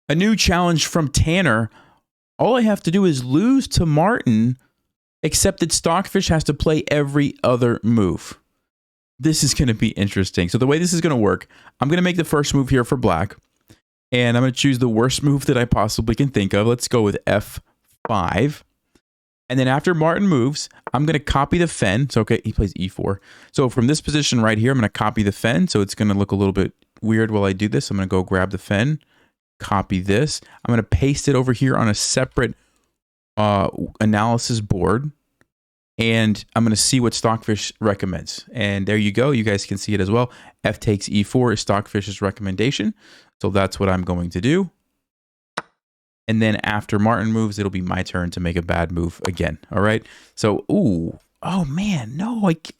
A new challenge from Tanner. All I have to do is lose to Martin, except that Stockfish has to play every other move. This is going to be interesting. So the way this is going to work, I'm going to make the first move here for black, and I'm going to choose the worst move that I possibly can think of. Let's go with F5. And then after Martin moves, I'm going to copy the fen. So, okay, he plays E4. So from this position right here, I'm going to copy the fen. So it's going to look a little bit weird while I do this. I'm going to go grab the fen, copy this. I'm going to paste it over here on a separate analysis board. And I'm going to see what Stockfish recommends. And there you go. You guys can see it as well. F takes E4 is Stockfish's recommendation. So that's what I'm going to do. And then after Martin moves, it'll be my turn to make a bad move again. All right. So, ooh. Oh, man. No. Like,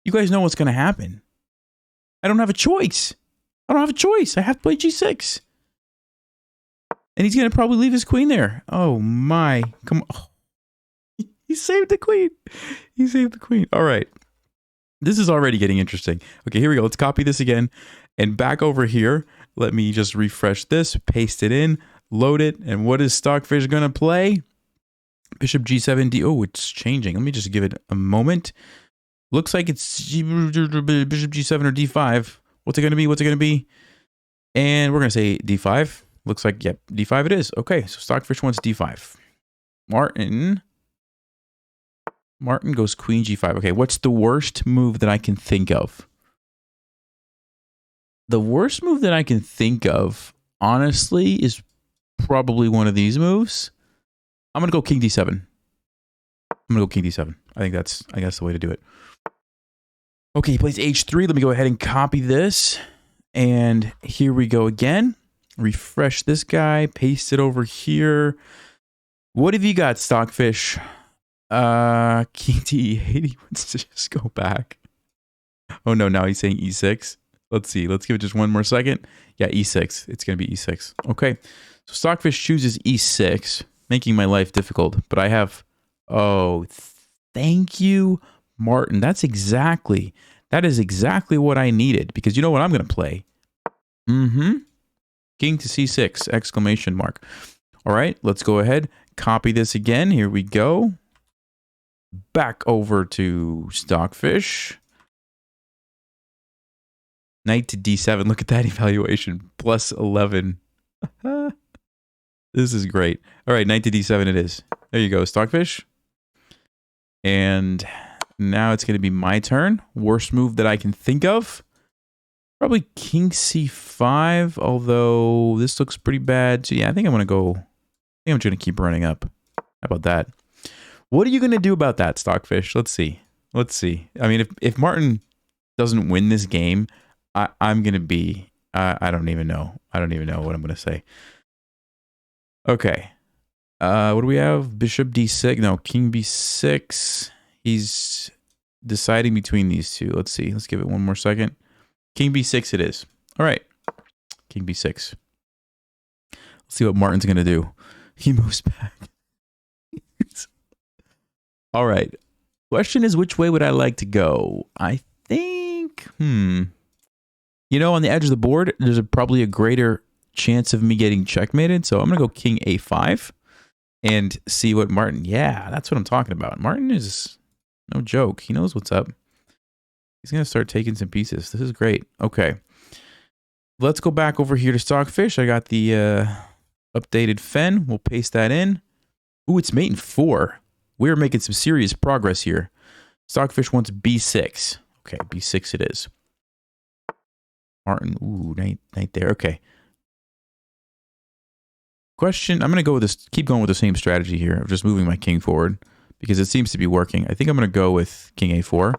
you guys know what's going to happen. I don't have a choice. I don't have a choice. I have to play G6. And he's going to probably leave his queen there. Oh, my. Come on. Oh. He saved the queen. He saved the queen. All right. This is already getting interesting. Okay, here we go. Let's copy this again. And back over here, let me just refresh this, paste it in, load it. And what is Stockfish going to play? Bishop G7, D. Oh, it's changing. Let me just give it a moment. Looks like it's Bishop G7 or D5. What's it going to be? What's it going to be? And we're going to say D5. Looks like, yep, D5 it is. Okay, so Stockfish wants D5. Martin goes Queen G5. Okay, what's the worst move that I can think of? The worst move that I can think of, honestly, is probably one of these moves. I'm going to go King D7. I'm going to go King D7. I think that's the way to do it. Okay, he plays H3. Let me go ahead and copy this. And here we go again. Refresh this guy. Paste it over here. What have you got, Stockfish? King D8. He wants to just go back. Oh no, now he's saying E6. Let's see. Let's give it just one more second. Yeah, E6. It's going to be E6. Okay. So Stockfish chooses E6, making my life difficult. But I have... Oh, thank you, Martin. That is exactly what I needed. Because you know what I'm going to play? King to C6, exclamation mark. All right, let's go ahead. Copy this again. Here we go. Back over to Stockfish. Knight to D7. Look at that evaluation. Plus 11. This is great. All right, Knight to D7 it is. There you go, Stockfish. And now it's going to be my turn. Worst move that I can think of. Probably King C5, although this looks pretty bad. So yeah, I think I'm going to go... I think I'm just going to keep running up. How about that? What are you going to do about that, Stockfish? Let's see. Let's see. I mean, if Martin doesn't win this game, I'm going to be... I don't even know. I don't even know what I'm going to say. Okay. What do we have? Bishop D6. No, King B6. He's deciding between these two. Let's see. Let's give it one more second. King B6 it is. All right. King B6. Let's see what Martin's going to do. He moves back. All right. Question is, which way would I like to go? I think, you know, on the edge of the board, there's probably a greater chance of me getting checkmated. So I'm going to go King A5 and see what Martin... Yeah, that's what I'm talking about. Martin is no joke. He knows what's up. He's going to start taking some pieces. This is great. Okay. Let's go back over here to Stockfish. I got the updated fen. We'll paste that in. Ooh, it's mate in 4. We're making some serious progress here. Stockfish wants B6. Okay, B6 it is. Martin, ooh, knight there. Okay. Question, I'm going to go with this, keep going with the same strategy here of just moving my king forward because it seems to be working. I think I'm going to go with King A4.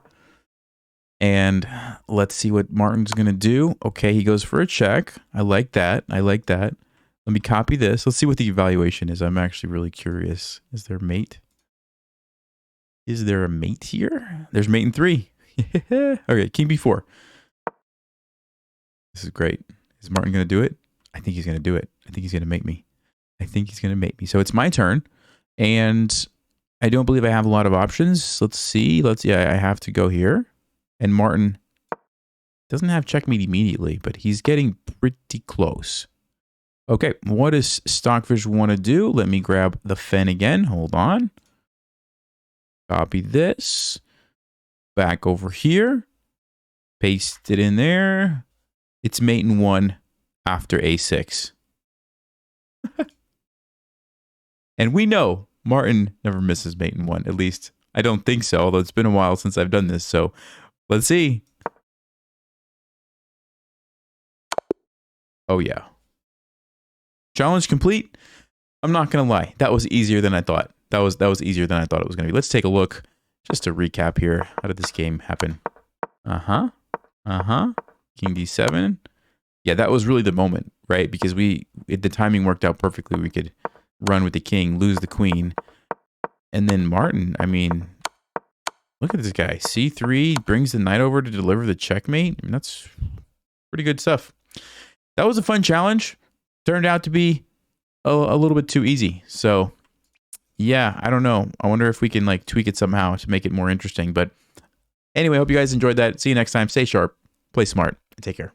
And let's see what Martin's going to do. Okay, he goes for a check. I like that. I like that. Let me copy this. Let's see what the evaluation is. I'm actually really curious. Is there a mate? Is there a mate here? There's mate in 3. Okay, King B4. This is great. Is Martin going to do it? I think he's going to do it. I think he's going to make me. I think he's going to make me. So it's my turn. And I don't believe I have a lot of options. Let's see. Yeah, I have to go here. And Martin doesn't have checkmate immediately, but he's getting pretty close. Okay, what does Stockfish want to do? Let me grab the fen again. Hold on. Copy this. Back over here. Paste it in there. It's mate in 1 after a6. And we know Martin never misses mate in 1. At least I don't think so, although it's been a while since I've done this. So let's see. Oh, yeah. Challenge complete. I'm not going to lie. That was easier than I thought. That was easier than I thought it was going to be. Let's take a look. Just to recap here. How did this game happen? King d7. Yeah, that was really the moment, right? Because the timing worked out perfectly. We could run with the king, lose the queen. And then Martin, I mean, look at this guy. c3 brings the knight over to deliver the checkmate. I mean, that's pretty good stuff. That was a fun challenge. Turned out to be a little bit too easy. So, yeah, I don't know. I wonder if we can like tweak it somehow to make it more interesting. But anyway, hope you guys enjoyed that. See you next time. Stay sharp, play smart, and take care.